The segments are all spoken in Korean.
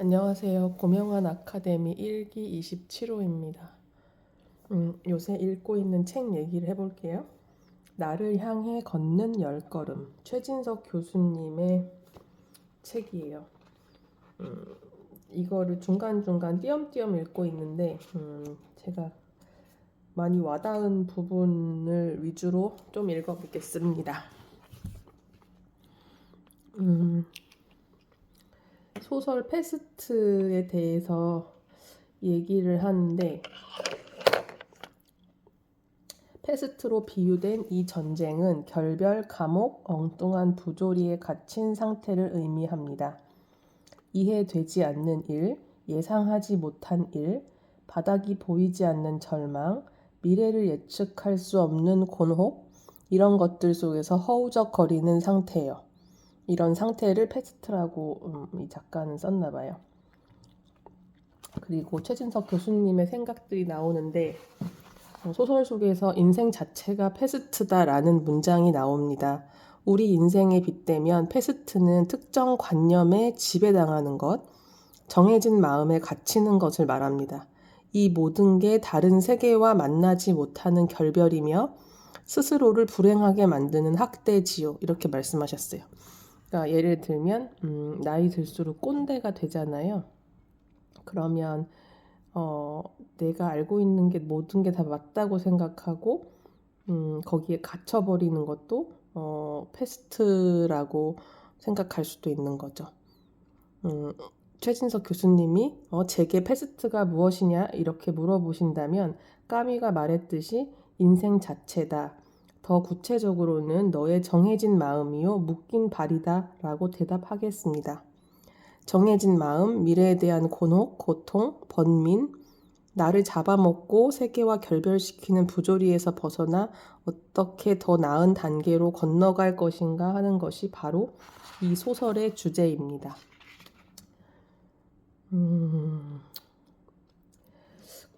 안녕하세요. 고명한 아카데미 1기 27호입니다. 요새 읽고 있는 책 얘기를 해볼게요. 나를 향해 걷는 10걸음. 최진석 교수님의 책이에요. 이거를 중간중간 띄엄띄엄 읽고 있는데 제가 많이 와닿은 부분을 위주로 좀 읽어보겠습니다. 소설 패스트에 대해서 얘기를 하는데 패스트로 비유된 이 전쟁은 결별, 감옥, 엉뚱한 부조리에 갇힌 상태를 의미합니다. 이해되지 않는 일, 예상하지 못한 일, 바닥이 보이지 않는 절망, 미래를 예측할 수 없는 곤혹, 이런 것들 속에서 허우적거리는 상태예요. 이런 상태를 패스트라고 이 작가는 썼나 봐요. 그리고 최진석 교수님의 생각들이 나오는데 소설 속에서 인생 자체가 패스트다라는 문장이 나옵니다. 우리 인생에 빗대면 패스트는 특정 관념에 지배당하는 것, 정해진 마음에 갇히는 것을 말합니다. 이 모든 게 다른 세계와 만나지 못하는 결별이며 스스로를 불행하게 만드는 학대지요. 이렇게 말씀하셨어요. 그러니까 예를 들면 나이 들수록 꼰대가 되잖아요. 그러면 내가 알고 있는 게 모든 게 다 맞다고 생각하고 거기에 갇혀버리는 것도 패스트라고 생각할 수도 있는 거죠. 최진석 교수님이 제게 패스트가 무엇이냐 이렇게 물어보신다면 까미가 말했듯이 인생 자체다. 더 구체적으로는 너의 정해진 마음이요 묶인 발이다 라고 대답하겠습니다. 정해진 마음, 미래에 대한 곤혹, 고통, 번민, 나를 잡아먹고 세계와 결별시키는 부조리에서 벗어나 어떻게 더 나은 단계로 건너갈 것인가 하는 것이 바로 이 소설의 주제입니다.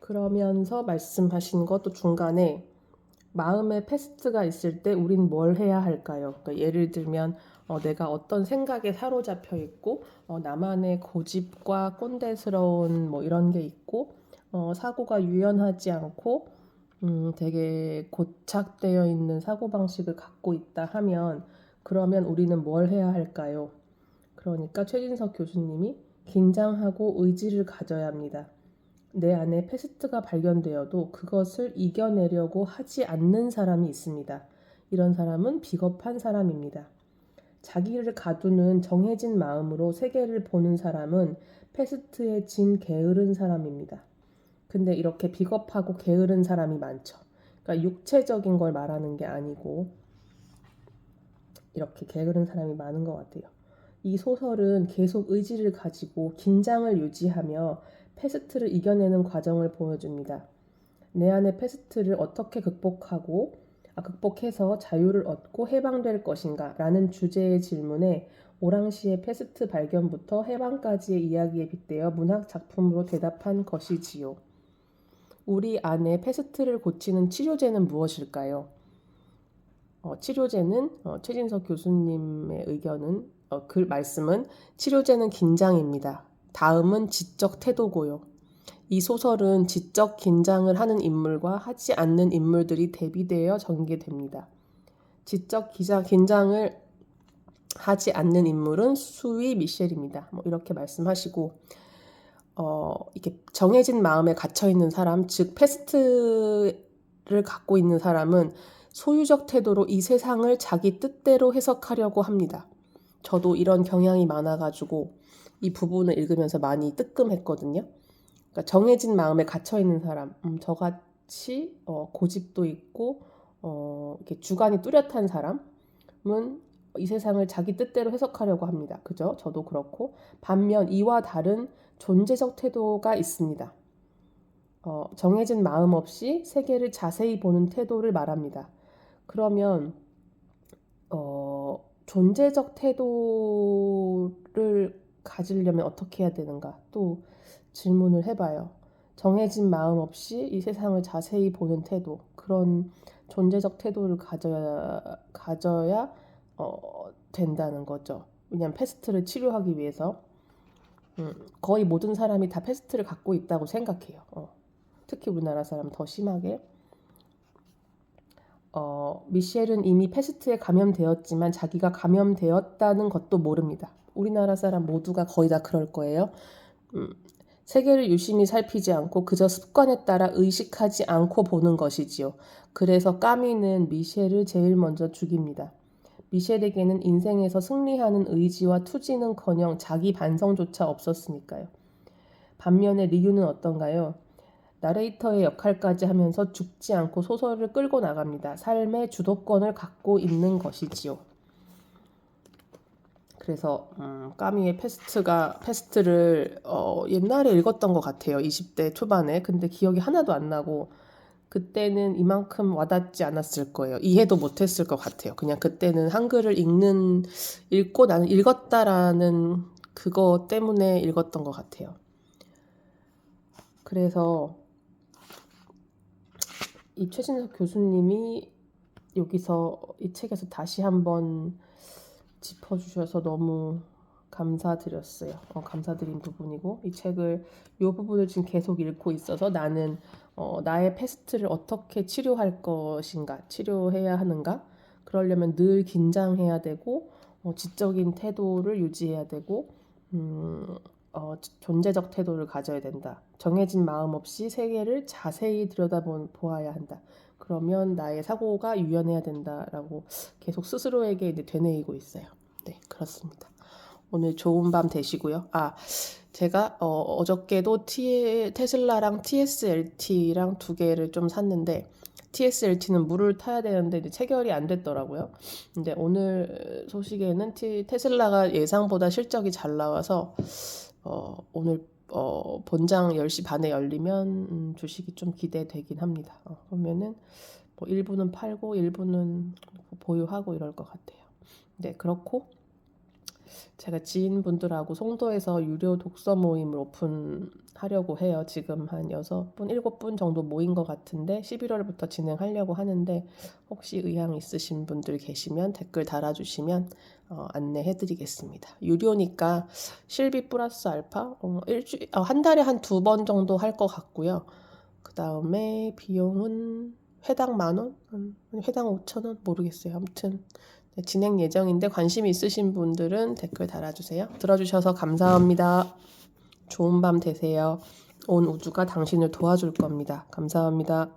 그러면서 말씀하신 것도 중간에 마음에 패스트가 있을 때 우린 뭘 해야 할까요? 그러니까 예를 들면 내가 어떤 생각에 사로잡혀 있고 나만의 고집과 꼰대스러운 뭐 이런 게 있고 사고가 유연하지 않고 되게 고착되어 있는 사고방식을 갖고 있다 하면 그러면 우리는 뭘 해야 할까요? 그러니까 최진석 교수님이 긴장하고 의지를 가져야 합니다. 내 안에 패스트가 발견되어도 그것을 이겨내려고 하지 않는 사람이 있습니다. 이런 사람은 비겁한 사람입니다. 자기를 가두는 정해진 마음으로 세계를 보는 사람은 패스트에 진 게으른 사람입니다. 근데 이렇게 비겁하고 게으른 사람이 많죠. 그러니까 육체적인 걸 말하는 게 아니고 이렇게 게으른 사람이 많은 것 같아요. 이 소설은 계속 의지를 가지고 긴장을 유지하며 패스트를 이겨내는 과정을 보여줍니다. 내 안의 패스트를 어떻게 극복해서 자유를 얻고 해방될 것인가 라는 주제의 질문에 오랑시의 패스트 발견부터 해방까지의 이야기에 빗대어 문학 작품으로 대답한 것이지요. 우리 안에 패스트를 고치는 치료제는 무엇일까요? 치료제는 최진석 교수님의 의견은 말씀은 치료제는 긴장입니다. 다음은 지적 태도고요. 이 소설은 지적 긴장을 하는 인물과 하지 않는 인물들이 대비되어 전개됩니다. 지적 긴장을 하지 않는 인물은 수위 미셸입니다. 이렇게 말씀하시고 이렇게 정해진 마음에 갇혀 있는 사람, 즉 패스트를 갖고 있는 사람은 소유적 태도로 이 세상을 자기 뜻대로 해석하려고 합니다. 저도 이런 경향이 많아가지고 이 부분을 읽으면서 많이 뜨끔했거든요. 그러니까 정해진 마음에 갇혀 있는 사람, 저같이 고집도 있고 이렇게 주관이 뚜렷한 사람은 이 세상을 자기 뜻대로 해석하려고 합니다. 그죠? 저도 그렇고 반면 이와 다른 존재적 태도가 있습니다. 정해진 마음 없이 세계를 자세히 보는 태도를 말합니다. 그러면 존재적 태도를 가지려면 어떻게 해야 되는가 또 질문을 해봐요. 정해진 마음 없이 이 세상을 자세히 보는 태도, 그런 존재적 태도를 가져야 된다는 거죠. 왜냐하면 패스트를 치료하기 위해서. 거의 모든 사람이 다 패스트를 갖고 있다고 생각해요. 특히 우리나라 사람 더 심하게. 미셸은 이미 패스트에 감염되었지만 자기가 감염되었다는 것도 모릅니다. 우리나라 사람 모두가 거의 다 그럴 거예요. 세계를 유심히 살피지 않고 그저 습관에 따라 의식하지 않고 보는 것이지요. 그래서 까미는 미셸을 제일 먼저 죽입니다. 미셸에게는 인생에서 승리하는 의지와 투지는커녕 자기 반성조차 없었으니까요. 반면에 리유는 어떤가요? 나레이터의 역할까지 하면서 죽지 않고 소설을 끌고 나갑니다. 삶의 주도권을 갖고 있는 것이지요. 그래서 까미의 패스트를 옛날에 읽었던 것 같아요. 20대 초반에. 근데 기억이 하나도 안 나고 그때는 이만큼 와닿지 않았을 거예요. 이해도 못했을 것 같아요. 그냥 그때는 한글을 읽고 나는 읽었다라는 그거 때문에 읽었던 것 같아요. 그래서 이 최진석 교수님이 여기서 이 책에서 다시 한번 짚어주셔서 너무 감사드렸어요. 감사드린 부분이고 이 책을 이 부분을 지금 계속 읽고 있어서 나는 나의 패스트를 어떻게 치료할 것인가, 치료해야 하는가, 그러려면 늘 긴장해야 되고 지적인 태도를 유지해야 되고 존재적 태도를 가져야 된다. 정해진 마음 없이 세계를 자세히 들여다보아야 한다. 그러면 나의 사고가 유연해야 된다라고 계속 스스로에게 이제 되뇌이고 있어요. 네, 그렇습니다. 오늘 좋은 밤 되시고요. 제가 어저께도 테슬라랑 TSLT랑 두 개를 좀 샀는데 TSLT는 물을 타야 되는데 이제 체결이 안 됐더라고요. 근데 오늘 소식에는 테슬라가 예상보다 실적이 잘 나와서 오늘 본장 10시 반에 열리면 주식이 좀 기대되긴 합니다. 그러면은 뭐 일부는 팔고 일부는 보유하고 이럴 것 같아요. 네, 그렇고 제가 지인분들하고 송도에서 유료 독서 모임을 오픈하려고 해요. 지금 한 6분, 7분 정도 모인 것 같은데 11월부터 진행하려고 하는데 혹시 의향 있으신 분들 계시면 댓글 달아주시면 안내해드리겠습니다. 유료니까 실비 플러스 알파 한 달에 한 2번 정도 할 것 같고요. 그 다음에 비용은 회당 10,000원? 회당 5,000원? 모르겠어요. 아무튼 진행 예정인데 관심 있으신 분들은 댓글 달아주세요. 들어주셔서 감사합니다. 좋은 밤 되세요. 온 우주가 당신을 도와줄 겁니다. 감사합니다.